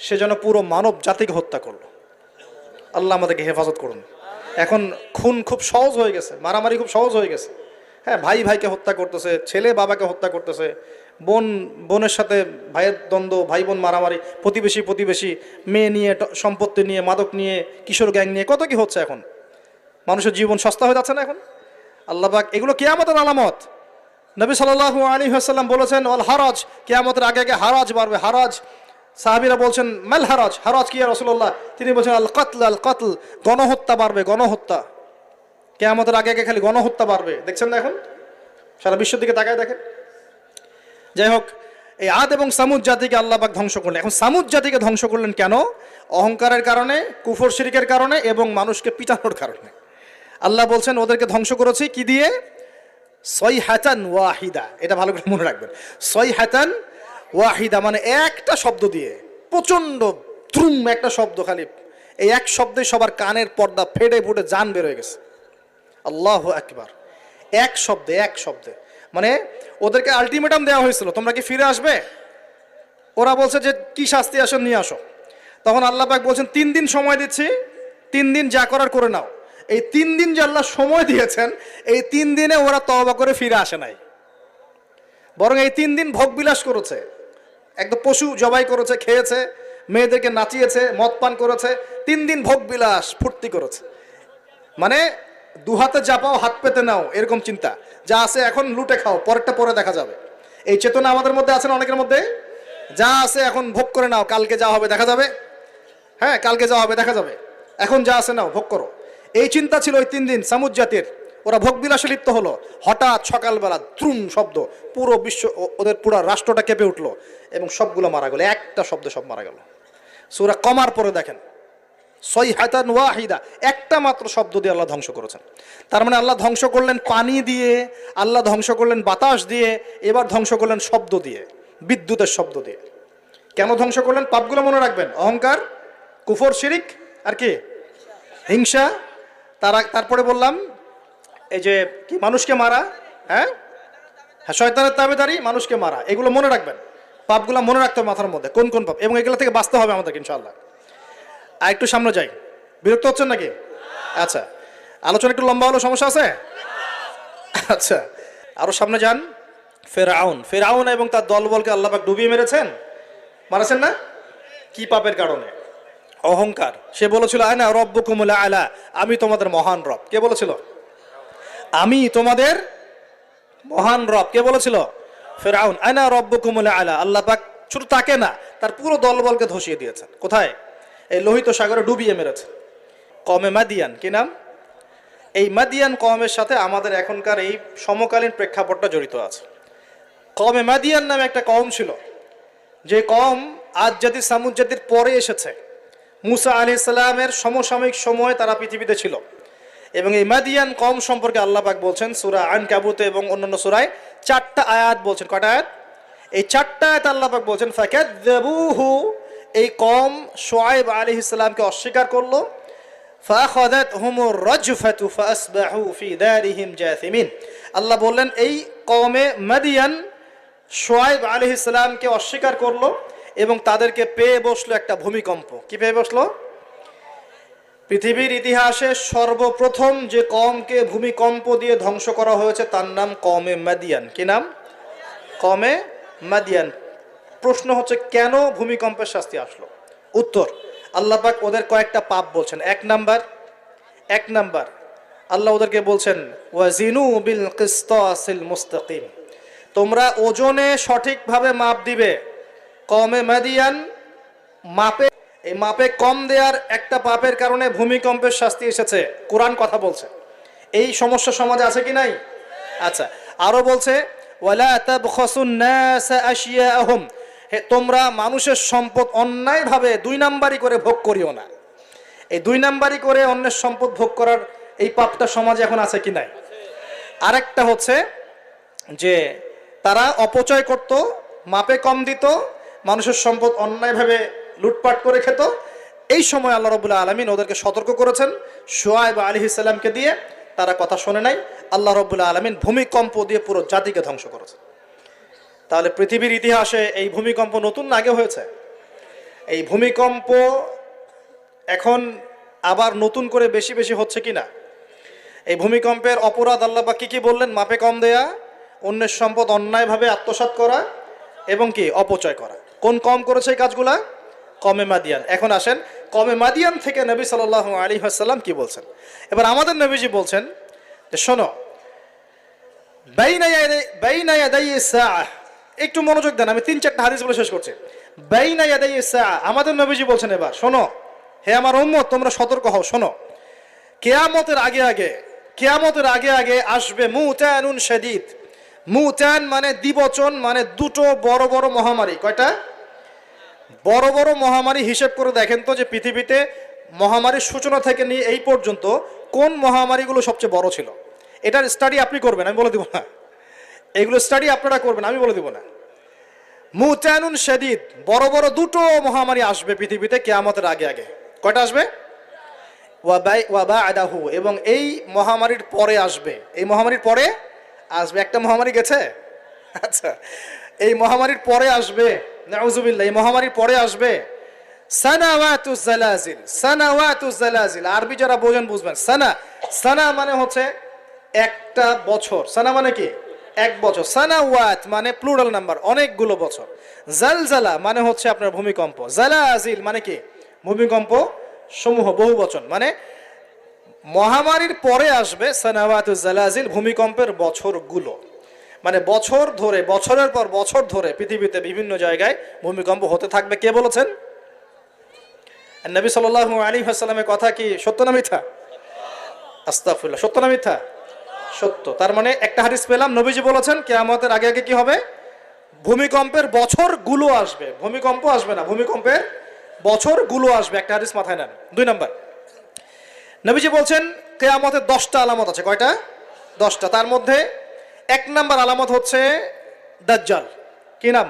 সে যেন পুরো মানব জাতিকে হত্যা করলো। আল্লাহ আমাদেরকে হেফাজত করুন। এখন খুন খুব সহজ হয়ে গেছে, মারামারি খুব সহজ হয়ে গেছে। হ্যাঁ, ভাই ভাইকে হত্যা করতেছে, ছেলে বাবাকে হত্যা করতেছে, বোনের সাথে ভাইয়ের দ্বন্দ্ব, ভাই বোন মারামারি, প্রতিবেশী, মেয়ে নিয়ে, সম্পত্তি নিয়ে, মাদক নিয়ে, কিশোর গ্যাং নিয়ে, কত কি হচ্ছে এখন। মানুষের জীবন সস্তা হয়ে যাচ্ছে না এখন? আল্লাহ পাক এগুলো কিয়ামতের আলামত। নবী সাল্লাল্লাহু আলাইহি ওয়াসাল্লাম বলেছেন, ওয়াল হারাজ, কিয়ামতের আগে আগে হারাজ বাড়বে। হারাজ, সাহাবীরা বলছেন, মাল হারাজ, হারাজ কি ইয়া রাসূলুল্লাহ? তিনি বলছেন, আল কতল, গণহত্যা বাড়বে, গণহত্যা। কিয়ামতের আগে আগে খালি গণহত্যা বাড়বে। দেখছেন না এখন? সারা বিশ্বের দিকে তাকায় দেখেন। যাই হোক, এই আদ এবং সামুদ জাতিকে আল্লাহ পাক ধ্বংস করলেন। এখন সামুদ জাতিকে ধ্বংস করলেন কেন? অহংকারের কারণে, কুফর শিরকের কারণে এবং মানুষকে পিটানোর কারণে। আল্লাহ বলছেন ওদেরকে ধ্বংস করেছি কি দিয়ে? সয়হাতান ওয়াহিদা। এটা ভালো করে মনে রাখবেন, সয়হাতান ওয়াহিদা মানে একটা শব্দ দিয়ে, প্রচন্ড দ্রুম একটা শব্দ, খালি এই এক শব্দে সবার কানের পর্দা ফেটে ফুটে জান বের হয়ে গেছে। আল্লাহু আকবার। এক শব্দে মানে ওদেরকে আলটিমেটাম দেওয়া হয়েছিল, তোমরা কি ফিরে আসবে? ওরা বলছে যে কি শাস্তি আসো নিয়ে আসো। তখন আল্লাহ পাক বলছেন 3 দিন সময় দিচ্ছি, 3 দিন যা করার করে নাও। এই 3 দিন যে আল্লাহ সময় দিয়েছেন, এই 3 দিনে ওরা তওবা করে ফিরে আসে নাই, বরং এই 3 দিন ভোগ বিলাস করেছে, একদম পশু জবাই করেছে, খেয়েছে, মেয়েদেরকে নাচিয়েছে, মদ পান করেছে। 3 দিন ভোগ বিলাস ফুর্তি করেছে। মানে দুহাতে যা পাও হাত পেতে নাও, এরকম চিন্তা। যা আছে এখন লুটে খাও, পরেরটা পরে দেখা যাবে। এই চেতনা আমাদের মধ্যে আছে না? অনেকের মধ্যে। যা আছে এখন ভোগ করে নাও, কালকে যা হবে দেখা যাবে। হ্যাঁ, কালকে যা হবে দেখা যাবে, এখন যা আছে নাও, ভোগ করো। এই চিন্তা ছিল ওই 3 দিন সামুদ জাতির। ওরা ভোগ বিলাসে লিপ্ত হলো। হঠাৎ সকালবেলা দ্রুম শব্দ, পুরো বিশ্ব, ওদের পুরো রাষ্ট্রটা কেঁপে উঠলো এবং সবগুলো মারা গেল। একটা শব্দে সব মারা গেল। সূরা কমার পরে দেখেন, সয়হাতান ওয়াহিদা, একটা মাত্র শব্দ দিয়ে আল্লাহ ধ্বংস করেছেন। তার মানে আল্লাহ ধ্বংস করলেন পানি দিয়ে, আল্লাহ ধ্বংস করলেন বাতাস দিয়ে, এবার ধ্বংস করলেন শব্দ দিয়ে, বিদ্যুতের শব্দ দিয়ে। কেন ধ্বংস করলেন? পাপগুলো মনে রাখবেন, অহংকার, কুফর, শিরিক, আর কি হিংসা। তারপরে বললাম এই যে কি, মানুষকে মারা, হ্যাঁ, শয়তানের তাবেদারি, মানুষকে মারা, এগুলো মনে রাখবেন। পাপগুলো মনে রাখতে হবে মাথার মধ্যে, কোন কোন পাপ, এবং এগুলো থেকে বাঁচতে হবে আমাদেরকে ইনশাআল্লাহ। আর একটু সামনে যাই, বিরক্ত হচ্ছেন নাকি? আচ্ছা, আলোচনা একটু লম্বা হলো, সমস্যা আছে? আচ্ছা, আরো সামনে যান। ফেরাউন এবং তার দলবলকে আল্লাহ পাক ডুবিয়ে মারেছেন না? কি পাপের কারণে? অহংকার। সে বলেছিল আনা রব্বুকুমুল আলা, আমি তোমাদের মহান রব। কে বলেছিল? আমি তোমাদের মহান রব। কে বলেছিল? ফেরাউন। আনা রব্বুকুমুল আলা। আল্লাহ পাক শুধু তাকে না, তার পুরো দলবলকে ধসিয়ে দিয়েছেন। কোথায়? এই লোহিত সাগরে ডুবিয়ে মেরেছে। কমে মাদিয়ান, কি নাম? এই মাদিয়ান কমের সাথে আমাদের এখনকার এই সমকালীন প্রেক্ষাপটটা জড়িত আছে। কওমে মাদিয়ান নামে একটা কওম ছিল, যে কওম আদ জাতি সামুদ জাতির পরে এসেছে। মুসা আলাইহিস সালামের সমসাময়িক সময়ে তারা পৃথিবীতে ছিল। এবং এই মাদিয়ান কওম সম্পর্কে আল্লাহ পাক বলছেন সূরা আনকাবুতে এবং অন্যান্য সূরায় 4টা আয়াত বলছেন। কয়টা আয়াত? এই 4টা আয়াত আল্লাহ পাক বলছেন ফাকাযযাবুহু, এই কওম শুআয়ব আলাইহিস সালামকে অস্বীকার করলো। ফাআখাযাতহুমুর রাজফাতু ফাআসবাহু ফি দারিহিম জাসিমিন। আল্লাহ বললেন এই কওমে মাদিয়ান শুআয়ব আলাইহিস সালামকে অস্বীকার করলো এবং তাদেরকে পেয়ে বসলো একটা ভূমিকম্প। কি পেয়ে বসলো? পৃথিবীর ইতিহাসে সর্বপ্রথম যে কওমকে ভূমিকম্প দিয়ে ধ্বংস করা হয়েছে তার নাম কওমে মাদিয়ান। কি নাম? কওমে মাদিয়ান। প্রশ্ন হচ্ছে কেন ভূমিকম্পের শাস্তি আসলো? উত্তর, আল্লাহ পাক ওদের কয়েকটা পাপ বলছেন। এক নাম্বার আল্লাহ ওদেরকে বলছেন ওয়াজিনু বিল কিসতাসিল মুস্তাকিম, তোমরা ওজনে সঠিকভাবে মাপ দিবে। কওমে মাদিয়ান এই মাপে কম দেওয়ার একটা পাপের কারণে ভূমিকম্পের শাস্তি এসেছে। কোরআন কথা বলছে। এই সমস্যা সমাজে আছে কি নাই? আচ্ছা, আরো বলছে ওয়ালা তাবখাসুন নাস আশিয়াআহুম, তোমরা মানুষের সম্পদ অন্যায়ভাবে 2 নাম্বারি করে ভোগ করিও না। এই 2 নাম্বারি করে অন্যের সম্পদ ভোগ করার এই পাপটা সমাজে এখন আছে কি নাই? আরেকটা হচ্ছে যে তারা অপচয় করত, মাপে কম দিত, মানুষের সম্পদ অন্যায়ভাবে লুটপাট করে খেত। এই সময় আল্লাহ রাব্বুল আলামিন ওদেরকে সতর্ক করেছেন শুআয়ব আলাইহিস সালামকে দিয়ে, তারা কথা শোনে নাই। আল্লাহ রাব্বুল আলামিন ভূমিকম্প দিয়ে পুরো জাতিকে ধ্বংস করেছে। তাহলে পৃথিবীর ইতিহাসে এই ভূমিকম্প নতুন না আগে হয়েছে? এই ভূমিকম্প এখন আবার নতুন করে বেশি বেশি হচ্ছে কি না? এই ভূমিকম্পের অপরাধ আল্লাহ পাক কি বললেন? মাপে কম দেয়া, অন্যের সম্পদ অন্যায়ভাবে আত্মসাৎ করা এবং কি অপচয় করা। কোন কম করেছে এই কাজগুলা? কওমে মাদিয়ান। এখন আসেন কওমে মাদিয়ান থেকে নবী সাল্লাল্লাহু আলাইহি ওয়াসাল্লাম কি বলছেন। এবার আমাদের নবীজি বলছেন যে শোনো, বাইনা ইয়াদাইস সাআহ, একটু মনোযোগ দেন, আমি 3-4টা হাদিস বলে শেষ করছি। বাইনা ইয়াদাইস সাআহ, আমাদের নবীজি বলছেন এবার শোনো, হে আমার উম্মত তোমরা সতর্ক হও, শোনো, কিয়ামতের আগে আগে আসবে মুতানুন শাদীদ। মুতান মানে দ্বিবচন, মানে দুটো বড় বড় মহামারী। কয়টা? বড় বড় মহামারী। হিসেব করে দেখেন তো যে পৃথিবীতে মহামারীর সূচনা থেকে নিয়ে এই পর্যন্ত কোন মহামারীগুলো সবচেয়ে বড় ছিল। এটার স্টাডি আপনি করবেন, আমি বলে দিব না। এগুলো স্টাডি আপনারা করবেন, আমি বলে দিব না। মুতানুন শাদীদ, বড় বড় দুটো মহামারী আসবে পৃথিবীতে কিয়ামতের আগে আগে। কয়টা আসবে? ওয়া বা'দাহু, এবং এই মহামারীর পরে আসবে। এই মহামারীর পরে আসবে একটা মহামারী গেছে। আচ্ছা, এই মহামারীর পরে আসবে, নাউজুবিল্লাহ, এই মহামারীর পরে আসবে সানাওয়াতুজ জালাজিল। আরবি যারা বোঝেন বুঝবেন। সানা মানে হচ্ছে একটা বছর। সানা মানে কি? এক বছর। সানাওয়াত মানে প্লুরাল নাম্বার, অনেকগুলো বছর। জালজালা মানে হচ্ছে আপনার ভূমিকম্প। জালাজিল মানে কি? ভূমিকম্প সমূহ, বহু বচন। মানে মহামারীর পরে আসবে সানাওয়াতুজ জালাজিল, ভূমিকম্পের বছরগুলো। মানে বছর ধরে, বছরের পর বছর ধরে পৃথিবীতে বিভিন্ন জায়গায় ভূমিকম্প হতে থাকবে। কে বলেছেন? নবী সাল্লাল্লাহু আলাইহি ওয়াসাল্লামের কথা কি সত্য না মিথ্যা? আস্তাগফিরুল্লাহ, সত্য না মিথ্যা? সত্য। তার মানে একটা হাদিস পেলাম, নবীজি বলেছেন কিয়ামতের আগে আগে কি হবে? ভূমিকম্পের বছরগুলো আসবে। ভূমিকম্প আসবে না, ভূমিকম্পের বছরগুলো আসবে। একটা হাদিস মাথায় নেন। 2 নাম্বার, নবীজি বলছেন কিয়ামতের 10টা আলামত আছে। কয়টা? 10টা। তার মধ্যে 1 নাম্বার আলামত হচ্ছে দাজ্জাল। কি নাম?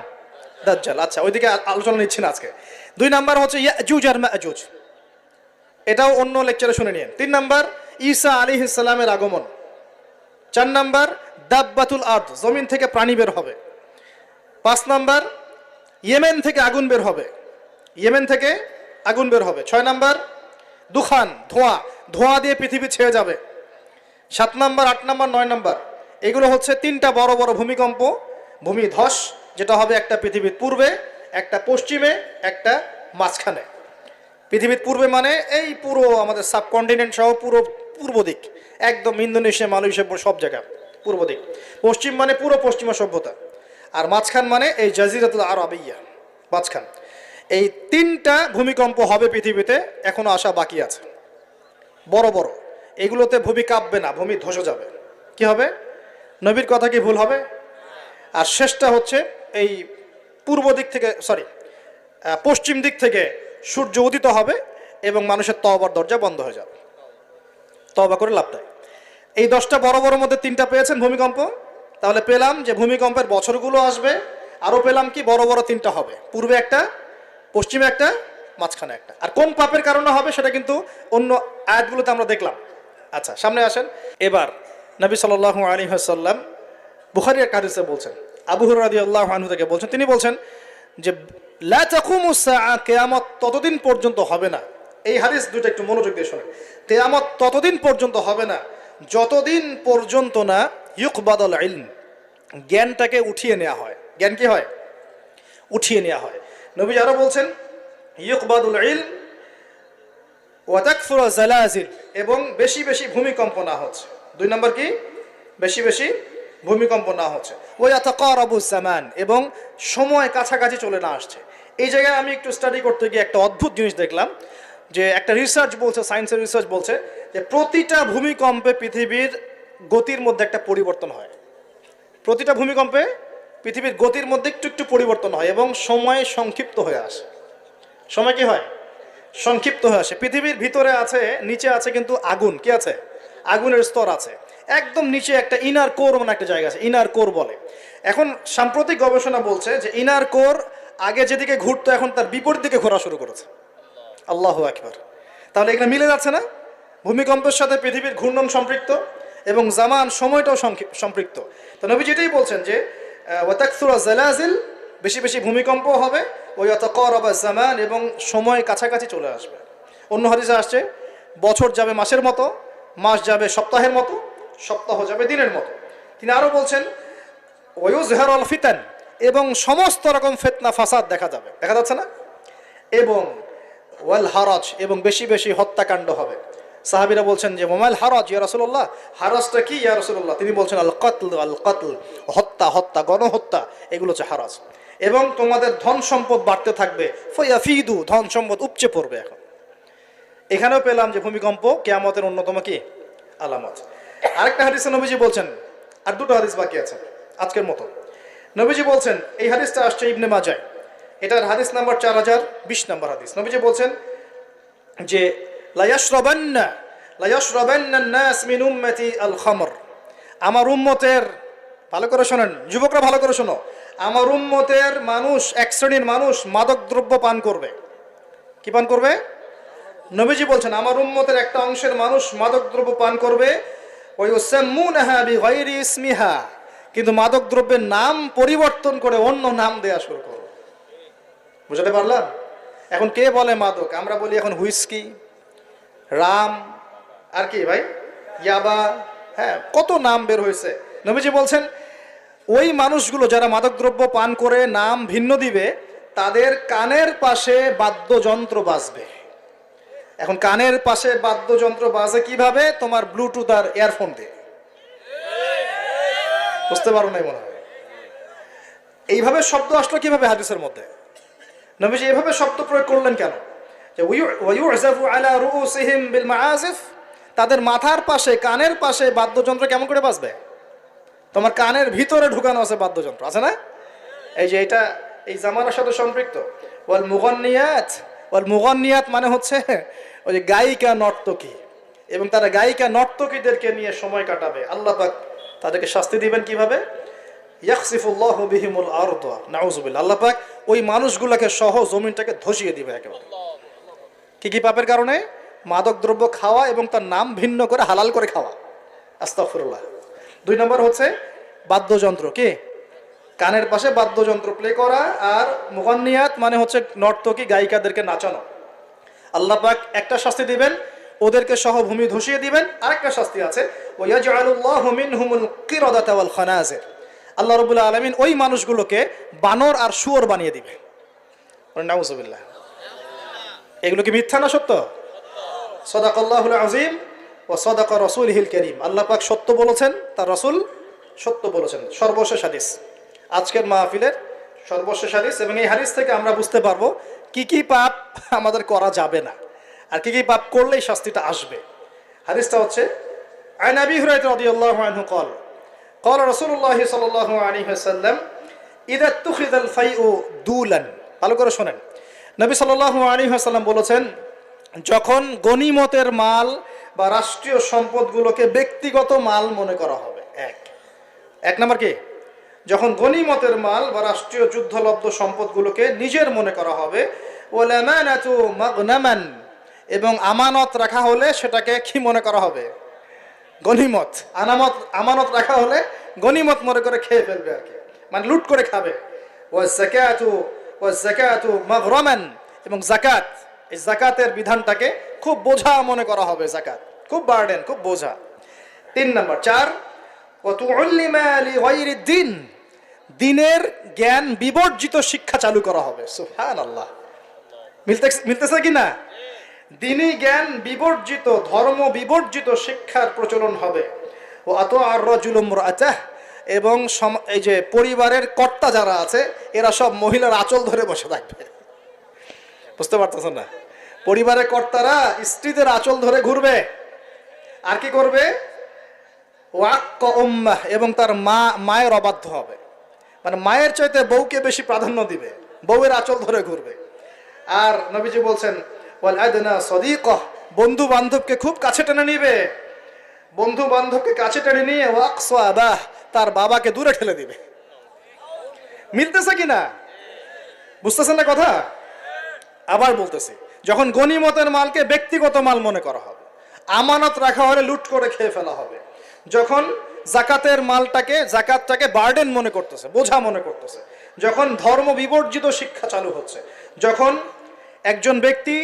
দাজ্জাল। আচ্ছা, ওইদিকে আলোচনা নিচ্ছি না আজকে। 2 নাম্বার হচ্ছে ইয়াজুজ আর মাজুজ, এটাও অন্য লেকচারে শুনে নিন। 3 নাম্বার ঈসা আলাইহিস সালামের আগমন। 4 নাম্বার দাব্বাতুল আরদ, জমিন থেকে প্রাণী বের হবে। 5 নাম্বার ইয়েমেন থেকে আগুন বের হবে। 6 নাম্বার দুখান, ধোঁয়া দিয়ে পৃথিবী ছেয়ে যাবে। 7 নাম্বার, 8 নাম্বার, 9 নাম্বার, এগুলো হচ্ছে 3টা বড় বড় ভূমিকম্প, ভূমিধস, যেটা হবে একটা পৃথিবীর পূর্বে, একটা পশ্চিমে, একটা মাঝখানে। পৃথিবীর পূর্বে মানে এই পুরো আমাদের সাবকন্টিনেন্ট সহ পুরো পূর্ব দিক, একদম ইন্দোনেশিয়া, মালয়েশিয়া, সব জায়গা পূর্ব দিক। পশ্চিম মানে পুরো পশ্চিমা সভ্যতা। আর মাঝখান মানে এই জাজিরাতুল আরবিয়া, মাঝখান। এই 3টা ভূমিকম্প হবে পৃথিবীতে, এখনো আসা বাকি আছে। বড় বড়, এগুলোতে ভূমি কাঁপবে না, ভূমি ধসে যাবে। কি হবে? নবীর কথা কি ভুল হবে? আর শেষটা হচ্ছে এই পূর্ব দিক থেকে পশ্চিম দিক থেকে সূর্য উদিত হবে এবং মানুষের তওবার দরজা বন্ধ হয়ে যাবে, তওবা করে লাভ নাই। এই 10টা বড় বড় মধ্যে 3টা পেয়েছেন ভূমিকম্প, তাহলে পেলাম যে ভূমিকম্পের বছরগুলো আসবে, আরও পেলাম কি বড় বড় 3টা হবে, পূর্বে একটা, পশ্চিমে একটা, মাঝখানে একটা। আর কোন পাপের কারণে হবে সেটা কিন্তু অন্য আয়াতগুলোতে আমরা দেখলাম। আচ্ছা, সামনে আসেন। এবার নবী সাল্লাল্লাহু আলাইহি ওয়াসাল্লাম বুখারীর এক হাদিসে বলছেন, আবু হুরায়রা রাদিয়াল্লাহু আনহু থেকে বলছেন, তিনি বলছেন যে লা তাকুমুস সাআ, কিয়ামত ততদিন পর্যন্ত হবে না। এই হাদিস দুটো একটু মনোযোগ দিয়ে শুনুন। কিয়ামত ততদিন পর্যন্ত হবে না যতদিন পর্যন্ত না ইউকবাদুল ইলম, জ্ঞানটাকে উঠিয়ে নেওয়া হয়। জ্ঞান কি হয়? উঠিয়ে নেওয়া হয়। নবী আরো বলছেন ইউকবাদুল ইলম ওয়া তাকসুরু জালাজিল, এবং বেশি বেশি ভূমিকম্প না হচ্ছে। 2 নম্বর কি? বেশি বেশি ভূমিকম্প না হচ্ছে। ওয়া ইয়াতাকারাবুজ জামান, এবং সময় কাছাকাছি চলে না আসছে। এই জায়গায় আমি একটু স্টাডি করতে গিয়ে একটা অদ্ভুত জিনিস দেখলাম, যে একটা রিসার্চ বলছে, সায়েন্সের রিসার্চ বলছে যে প্রতিটা ভূমিকম্পে পৃথিবীর গতির মধ্যে একটা পরিবর্তন হয়। প্রতিটা ভূমিকম্পে পৃথিবীর গতির মধ্যে একটু একটু পরিবর্তন হয় এবং সময় সংক্ষিপ্ত হয়ে আসে। সময় কি হয়? সংক্ষিপ্ত হয়ে আসে। পৃথিবীর ভিতরে আছে, নিচে আছে কিন্তু আগুন, কি আছে? আগুনের স্তর আছে। একদম নিচে একটা ইনার কোর মানে একটা জায়গা আছে, ইনার কোর বলে। এখন সাম্প্রতিক গবেষণা বলছে যে ইনার কোর আগে যেদিকে ঘুরতো এখন তার বিপরীত দিকে ঘোরা শুরু করেছে। আল্লাহু আকবার। তাহলে এখানে মিলে যাচ্ছে না? ভূমিকম্পের সাথে পৃথিবীর ঘূর্ণন সম্পৃক্ত এবং জামান, সময়টাও সম্পৃক্ত। তো নবী যেটাই বলছেন যে ওয়া তাকসুরু জালাজিল, বেশি বেশি ভূমিকম্প হবে, ওয়া ইয়াতাকারাবা জামান, এবং সময় কাছাকাছি চলে আসবে। অন্য হাদিসে আসছে বছর যাবে মাসের মতো, মাস যাবে সপ্তাহের মতো, সপ্তাহ যাবে দিনের মতো। তিনি আরো বলছেন ওয়ায়ুজহারুল ফিতান, এবং সমস্ত রকম ফিতনা ফাসাদ দেখা যাবে, দেখা যাচ্ছে না? এবং ওয়াল হারাজ, এবং বেশি বেশি হত্যাকাণ্ড হবে। সাহাবীরা বলছেন যে ওমাল হারাজ ইয়া রাসূলুল্লাহ, হারাজটা কি ইয়া রাসূলুল্লাহ? তিনি বলছেন আল কতল, হত্যা, হত্যা, গণহত্যা, এগুলো হচ্ছে হারাজ। এবং তোমাদের ধন সম্পদ বাড়তে থাকবে, ফায়াফিদু, ধন সম্পদ উপচে পড়বে। এখন এখানেও পেলাম যে ভূমিকম্প কিয়ামতের অন্যতম কি আলামত। আরেকটা হাদিসে নবীজি বলছেন, আর 2টো হাদিস বাকি আছে আজকের মতো। নবীজি বলছেন, এই হাদিসটা আসছে ইবনে মাজাহ, এটার হাদিস নাম্বার 4020 নম্বর হাদিস। নবীজি বলছেন যে লা ইয়াশরাবান্না আন-নাস মিন উম্মতি আল খামর, আমার উম্মতের, ভালো করে শোনেন যুবকরা, ভালো করে শোনো, আমার উম্মতের মানুষ, এক শ্রেণীর মানুষ মাদক দ্রব্য পান করবে। কি পান করবে? নবীজি বলছেন আমার উম্মতের একটা অংশের মানুষ মাদক দ্রব্য পান করবে, ওয়া ইউসাম্মুনাহা বিগাইরি ইসমিহা, কিন্তু মাদক দ্রব্যের নাম পরিবর্তন করে অন্য নাম দেয়া শুরু করবে। বুঝতে পারলাম? এখন কে বলে মাদক? আমরা বলি এখন হুইস্কি, রাম, আর কি ভাই, ইয়াবা, হ্যাঁ, কত নাম বের হয়েছে। নবীজি বলছেন ওই মানুষগুলো যারা মাদকদ্রব্য পান করে নাম ভিন্ন দিবে, তাদের কানের পাশে বাদ্যযন্ত্র বাজবে। এখন কানের পাশে বাদ্যযন্ত্র বাজে কিভাবে? তোমার ব্লুটুথ আর ইয়ারফোন দিয়ে। বুঝতে পারো নাই মনে হয়? এইভাবে শব্দ আসলো কিভাবে হাদিসের মধ্যে? নবীজি এভাবে শব্দ প্রয়োগ করলেন কেন? যে ওয়ায়ুযাফু আলা রুউসিহিম বিল মাআজিফ, তাদের মাথার পাশে, কানের পাশে বাদ্যযন্ত্র কেমন করে বাজবে? তোমার কানের ভিতরে ঢুকানো আছে বাদ্যযন্ত্র, আছে না? এই যে এটা এই জামানার সাথে সম্পৃক্ত। ওয়াল মুগান্নিয়াত মানে হচ্ছে ওই যে গায়িকা, নর্তকী, এবং তারা গায়িকা নর্তকীদেরকে নিয়ে সময় কাটাবে। আল্লাহ পাক তাদেরকে শাস্তি দিবেন কিভাবে? ইয়াখসিফুল্লাহু বিহিমুল আরদ, নাউযুবিল্লাহ। আল্লাহ পাক ওই মানুষগুলোকে সহ জমিনটাকে ধসিয়ে দিবে একেবারে। কি কি পাপের কারণে? মাদক দ্রব্য খাওয়া এবং তার নাম ভিন্ন করে হালাল করে খাওয়া, আস্তাগফিরুল্লাহ। 2 নম্বর হচ্ছে বাদ্যযন্ত্র, কি কানের পাশে বাদ্যযন্ত্র প্লে করা। আর মুগান্নিয়াত মানে হচ্ছে নর্তকী, গায়িকাদেরকে নাচানো। আল্লাহ পাক একটা শাস্তি দিবেন, ওদেরকে সহ ভূমি ধসিয়ে দিবেন। আরেকটা শাস্তি আছে, ওয়ায়াজআলুল্লাহু মিনহুমুল কিরাদাতা ওয়াল খানাজির, আল্লাহ রাব্বুল আলামিন ওই মানুষগুলোকে বানর আর শুয়োর বানিয়ে দিবে। নাউযুবিল্লাহ। এগুলো কি মিথ্যা না সত্য? সাদাকাল্লাহুল আযীম ওয়া সাদাকা রাসূলুহুল কারীম। আল্লাহ পাক সত্য বলেছেন, তার রাসূল সত্য বলেছেন। সর্বশেষ হাদিস, আজকের মাহফিলের সর্বশেষ হাদিস, এবং এই হাদিস থেকে আমরা বুঝতে পারবো কি কি পাপ আমাদের করা যাবে না আর কি কি পাপ করলেই শাস্তিটা আসবে। হাদিসটা হচ্ছে আন আবি হুরায়রা রাদিয়াল্লাহু আনহু قال قال رسول الله صلى الله عليه وسلم إذا اتخذ الفيء دولا ভালো করে শুনেন নবী সাল্লাল্লাহু আলাইহি ওয়াসাল্লাম বলেছেন যখন গনিমতের মাল বা রাষ্ট্রীয় সম্পদগুলোকে ব্যক্তিগত মাল মনে করা হবে এক নাম্বার কি যখন গনিমতের মাল বা রাষ্ট্রীয় যুদ্ধলব্ধ সম্পদগুলোকে নিজের মনে করা হবে ওয়াল আমানাতু মাগনামান এবং আমানত রাখা হলে সেটাকে কি মনে করা হবে গনিমত আমানত রাখা হলে গনিমত মনে করে খেয়ে ফেলবে আর কি মানে লুট করে খাবে ওয়াজ যাকাতু মাগরামান এবং যাকাত এই যাকাতের বিধানটাকে খুব বোঝা মনে করা হবে যাকাত খুব বার্ডেন খুব বোঝা 3 নাম্বার 4 ওয়া তুউল্লিমা লিগাইরি দ্বীন দ্বীনের জ্ঞান বিবর্জিত শিক্ষা চালু করা হবে সুবহানাল্লাহ মিলতেছে কি না দ্বীনি জ্ঞান বিবর্জিত ধর্ম বিবর্জিত শিক্ষার প্রচলন হবে ও আতআর রাজুলু মুরআতাহ এবং এই যে পরিবারের কর্তা যারা আছে এরা সব মহিলার আঁচল ধরে বসে থাকবে বুঝতে পারতেছেন না পরিবারের কর্তারা স্ত্রীদের আঁচল ধরে ঘুরবে আর কি করবে ওয়াক্কা উম্মাহ এবং তার মায়ের অবাধ্য হবে মানে মায়ের চাইতে বউকে বেশি প্রাধান্য দিবে বউয়ের আঁচল ধরে ঘুরবে আর নবীজি বলছেন ওয়াল আদনা সাদিকাহ বন্ধু বান্ধবকে খুব কাছে টেনে নিবে বন্ধু বান্ধবকে কাছে টেনে নিয়ে ওয়াকসা আবাহ তার বাবাকে দূরে ঠেলে দিবে মিলতেছে কিনা বুঝতেছেন না কথা আবার বলতেছি যখন গনিমতের মালকে ব্যক্তিগত মাল মনে করা হবে আমানত রাখা হলে লুট করে খেয়ে ফেলা হবে যখন জাকাতটাকে বার্ডেন মনে করতেছে বোঝা মনে করতেছে যখন ধর্ম বিবর্জিত শিক্ষা চালু হচ্ছে যখন একজন ব্যক্তি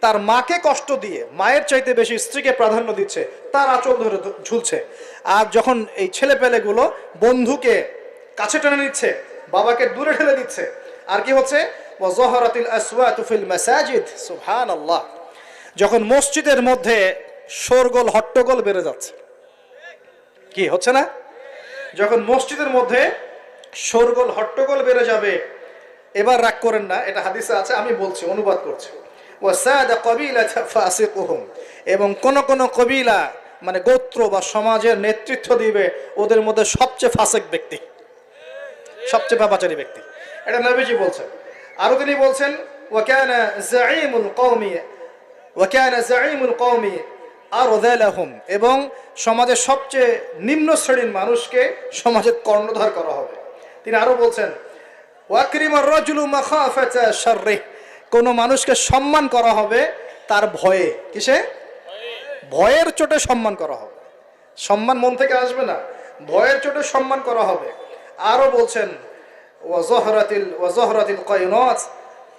তার মাকে কষ্ট দিয়ে মায়ের চাইতে বেশি স্ত্রীকে প্রাধান্য দিচ্ছে তার আঁচল ধরে ঝুলছে আর যখন এই ছেলেপেলেগুলো বন্ধুকে কাছে টেনে নিচ্ছে বাবাকে দূরে ঠেলে দিচ্ছে আর কি হচ্ছে ওয়াজহারাতিল আসওয়াতু ফিল মাসাজিদ সুবহানাল্লাহ যখন মসজিদের মধ্যে শোরগোল হট্টগোল বেড়ে যাচ্ছে কি হচ্ছে না যখন মসজিদের মধ্যে শোরগোল হট্টগোল বেড়ে যাবে এবার রাগ করেন না এটা হাদিসে আছে আমি বলছি অনুবাদ করছি ওয়াসাদা কবিলাতা ফাসিকুহুম এবং কোন কোন কবিলা মানে গোত্র বা সমাজের নেতৃত্ব দিবে ওদের মধ্যে সবচেয়ে ফাসিক ব্যক্তি সবচেয়ে পাপাচারী ব্যক্তি এটা নবীজি বলছেন আর তিনি বলছেন ওয়াকানা যাঈমুল কওমি আরযালাহুম এবং সমাজের সবচেয়ে নিম্ন শ্রেণীর মানুষকে সমাজের কর্ণধার করা হবে তিনি আরো বলছেন ওয়াকরিমার রাজুলু মাখাফাতা শাররিহ কোন মানুষকে সম্মান করা হবে তার ভয়ে কিসে ভয়ের চোটে সম্মান করা হবে সম্মান মন থেকে আসবে না ভয়ের চোটে সম্মান করা হবে আরো বলছেন ওয়াজহরাতিল কায়নাত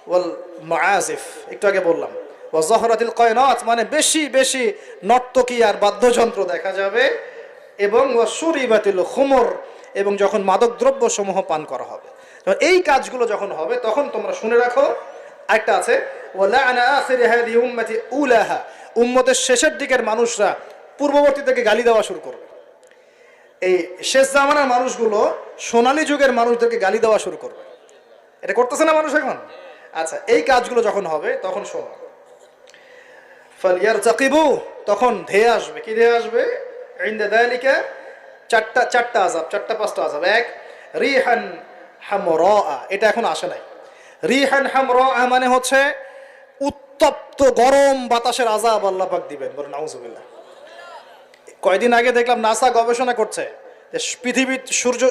ওয়াল মাআজিফ একটু আগে বললাম ওয়াজহরাতিল কায়নাত মানে বেশি বেশি নর্তকী আর বাদ্যযন্ত্র দেখা যাবে এবং ওয়াশুরিবাতিল খুমর এবং যখন মাদক দ্রব্য সমূহ পান করা হবে এই কাজগুলো যখন হবে তখন তোমরা শুনে রাখো একটা আছে ওয়ালা'না আখির হাযিহি উম্মতি উলাহা উম্মতের শেষের দিকের মানুষরা পূর্ববর্তী থেকে গালি দেওয়া শুরু করবে এই শেষ জামানার মানুষগুলো সোনালী যুগের মানুষদেরকে গালি দেওয়া শুরু করবে এটা করতেছে না মানুষ এখন আচ্ছা এই কাজগুলো যখন হবে তখন শোনো ফালিয়ারতাকিবু তখন ধেয়ে আসবে কি ধেয়ে আসবে ইনদা যালিকা চারটা আযাব চারটা পাঁচটা আযাব এক রিহান হামরা এটা এখন আসে নাই রিহান হামরা মানে হচ্ছে উত্তপ্ত গরম বাতাসের আযাব আল্লাহ পাক দিবেন বলেন নাউজুবিল্লাহ কয়দিন আগে দেখলাম নাসা গবেষণা করছে যে পৃথিবীর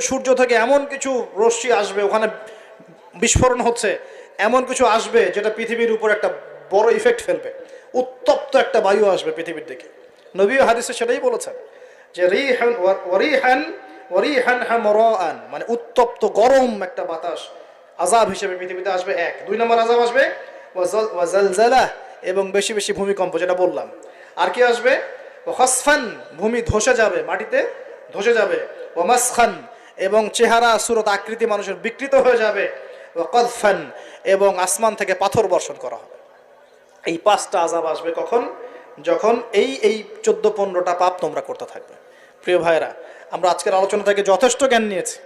সূর্য থেকে এমন কিছু রশ্মি আসবে ওখানে বিস্ফোরণ হচ্ছে এমন কিছু আসবে যেটা পৃথিবীর উপর একটা বড় ইফেক্ট ফেলবে উত্তপ্ত একটা বায়ু আসবে পৃথিবীর দিকে নবী হাদিসে সেটাই বলেছেন যে রিহান হামরান মানে উত্তপ্ত গরম একটা বাতাস আযাব হিসেবে পৃথিবীতে আসবে এক দুই নম্বর আযাব আসবে ওয়াজালজালা এবং বেশি বেশি ভূমিকম্প যেটা বললাম আর কি আসবে ওয়াখাসফান ভূমি ধসে যাবে মাটিতে ধসে যাবে ওয়ামাসখান এবং চেহারা সুরত আকৃতি মানুষের বিকৃত হয়ে যাবে ওয়াকাযফান এবং আসমান থেকে পাথর বর্ষণ করা হবে এই পাঁচটা আযাব আসবে কখন যখন এই 14-15টা পাপ তোমরা করতে থাকবে প্রিয় ভাইরা আমরা আজকের আলোচনা থেকে যথেষ্ট জ্ঞান নিয়েছি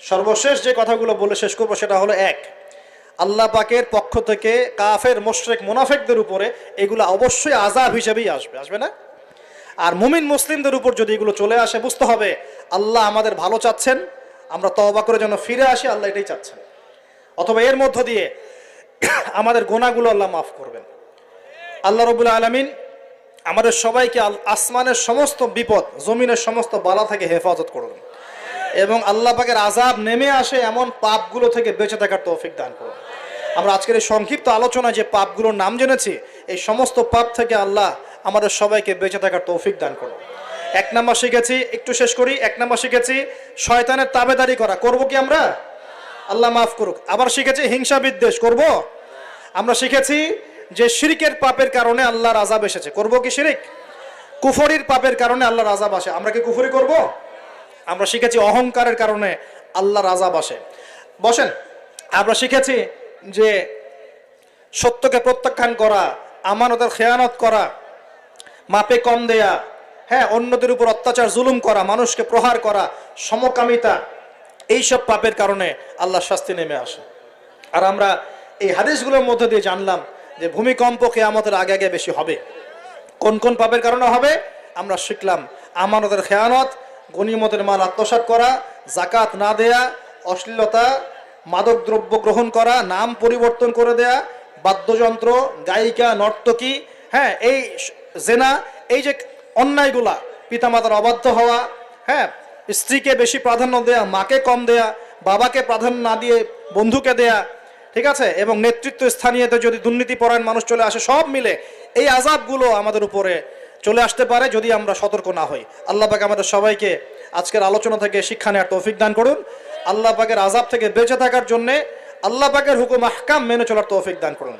সর্বশেষ যে কথাগুলো বলে শেষ করবো সেটা হলো এক আল্লাহ পাকের পক্ষ থেকে কাফের মুশরিক মুনাফিকদের উপরে এগুলো অবশ্যই আযাব হিসেবেই আসবে না আর মুমিন মুসলিমদের উপর যদি এগুলো চলে আসে, বুঝতে হবে আল্লাহ আমাদের ভালো চাচ্ছেন, আমরা তওবা করে যেন ফিরে আসি, আল্লাহ এটাই চাচ্ছেন। অথবা এর মধ্য দিয়ে আমাদের গুনাহগুলো আল্লাহ মাফ করবেন। আল্লাহ রাব্বুল আলামিন আমাদের সবাইকে আসমানের সমস্ত বিপদ, জমিনের সমস্ত বালা থেকে হেফাজত করুন এবং আল্লাহ পাকের আযাব নেমে আসে এমন পাপগুলো থেকে বেঁচে থাকার তৌফিক দান করুন। আমরা আজকের এই সংক্ষিপ্ত আলোচনায় যে পাপগুলোর নাম জেনেছি, এই সমস্ত পাপ থেকে আল্লাহ আমাদের সবাইকে বেঁচে থাকার তৌফিক দান করুন। 1 নাম্বার শিখেছি, একটু শেষ করি। 1 নাম্বার শিখেছি শয়তানের তাবেদারি করা, করব কি আমরা? আল্লাহ মাফ করুক। আবার শিখেছি হিংসা বিদ্বেষ, করব? আমরা শিখেছি যে শিরকের পাপের কারণে আল্লাহর আযাব এসেছে, করব কি শিরক? কুফরির পাপের কারণে আল্লাহর আযাব আসে, আমরা কি কুফরি করব? আমরা শিখেছি অহংকারের কারণে আল্লাহর আযাব আসে। বসেন। আমরা শিখেছি যে সত্যকে প্রত্যাখ্যান করা, আমানতের খেয়ানত করা, মাপে কম দেয়া, হ্যাঁ, অন্যদের উপর অত্যাচার জুলুম করা, মানুষকে প্রহার করা, সমকামিতা, এইসব পাপের কারণে আল্লাহর শাস্তি নেমে আসে। আর আমরা এই হাদিসগুলোর মধ্যে দিয়ে জানলাম যে ভূমিকম্প কিয়ামতের আগে আগে বেশি হবে। কোন কোন পাপের কারণে হবে আমরা শিখলাম। আমানতের খেয়ানত, গনিমতের মাল আত্মসাৎ করা, যাকাত না দেয়া, অশ্লীলতা, মাদক দ্রব্য গ্রহণ করা, নাম পরিবর্তন করে দেয়া, বাদ্যযন্ত্র, গায়িকা, নর্তকী, হ্যাঁ, এই জেনা, এই যে অন্যায়গুলা, পিতামাতার অবাধ্য হওয়া, হ্যাঁ, স্ত্রীকে বেশি প্রাধান্য দেয়া, মাকে কম দেয়া, বাবাকে প্রাধান্য না দিয়ে বন্ধুকে দেয়া, ঠিক আছে, এবং নেতৃত্ব স্থানীয়তে যদি দুর্নীতিপরায়ণ মানুষ চলে আসে, সব মিলে এই আযাবগুলো আমাদের উপরে চলে আসতে পারে যদি আমরা সতর্ক না হই। আল্লাহ পাক আমাদের সবাইকে আজকের আলোচনা থেকে শিক্ষা নেওয়ার তৌফিক দান করুন। আল্লাহ পাকের আযাব থেকে বেঁচে থাকার জন্যে আল্লাহ পাকের হুকুম আহকাম মেনে চলার তৌফিক দান করুন।